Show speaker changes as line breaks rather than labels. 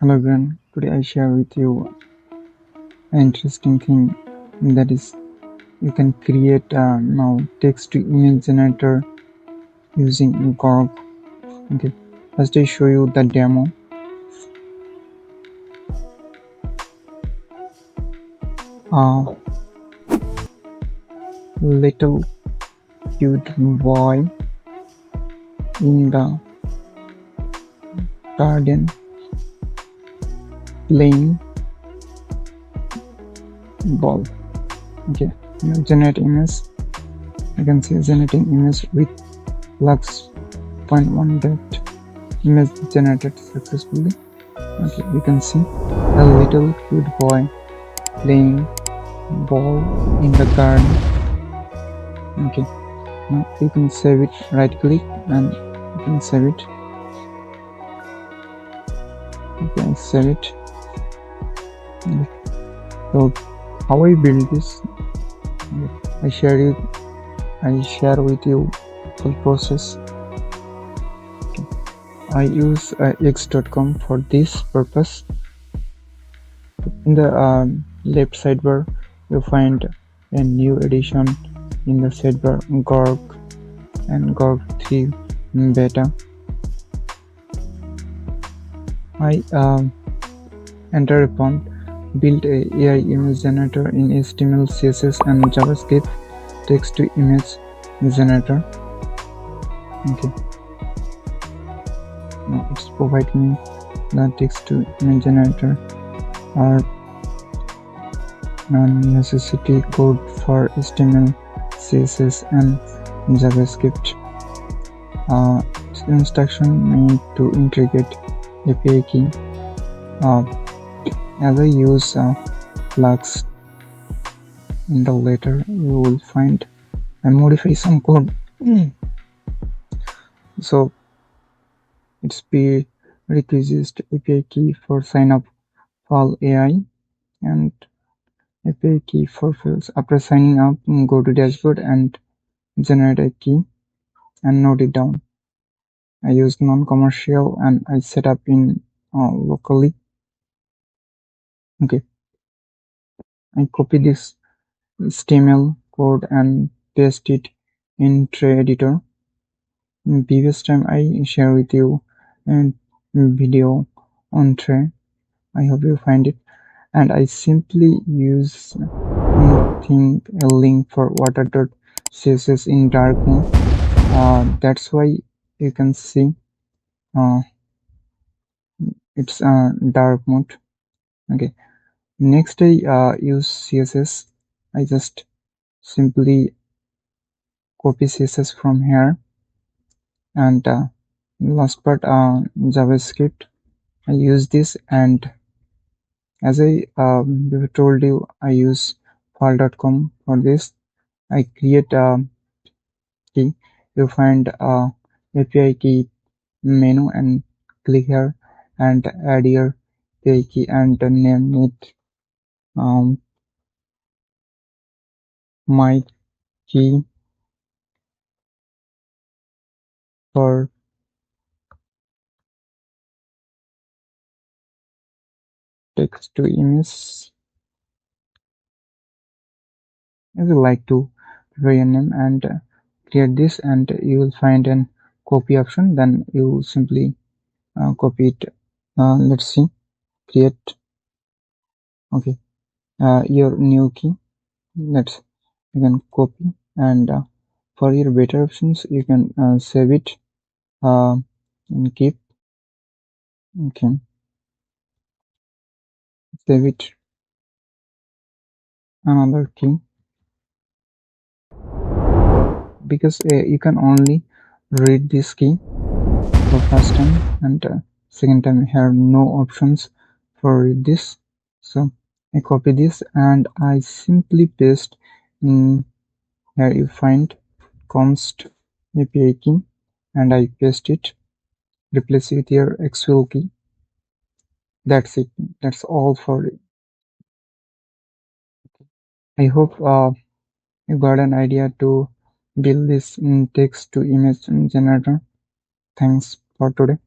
Hello everyone, today I share with you an interesting thing, that is you can create now text to image generator using Grok. Okay, first I show you the demo. Little cute boy in the garden playing ball. Okay, now generate image. You can see generating image with lux.1 dot image generated successfully. Okay, you can see a little cute boy playing ball in the garden. Okay, now you can save it, right click and you can save it. You can save it. Okay. So how I build this, I share with you full process. Okay. I use x.com for this purpose. In the left sidebar you find a new edition in the sidebar Grok and Grok 3 beta. I enter a prompt, build a AI image generator in HTML, CSS and JavaScript text to image generator. Okay, now it's providing me the text to image generator or necessity code for HTML, CSS and JavaScript. Instruction meant to integrate API key. As I use Flux in the letter, you will find I modify some code. So it's prerequisite API key for sign up for AI and API key for fields. After signing up, go to dashboard and generate a key and note it down. I use non-commercial and I set up in locally. Okay, I copy this HTML code and paste it in tray editor. In previous time I share with you a video on tray. I hope you find it, and I simply use a link for water.css in dark mode. That's why you can see it's dark mode. Okay, next I use CSS. I just simply copy CSS from here, and last part JavaScript. I use this, and as I told you, I use file.com for this. I create a key. You find API key menu and click here and add your API key and name it my key for text to image. If you like to prepare your name and create this, and you will find an copy option, then you simply copy it. Let's see, create. Okay, your new key. Let's you can copy, and for your better options you can save it and keep. Okay, save it another key, because you can only read this key for first time, and second time you have no options for this. So I copy this and I simply paste in here. You find const API key and I paste it, replace it with your actual key. That's it. That's all for it. I hope you got an idea to build this text to image generator. Thanks for today.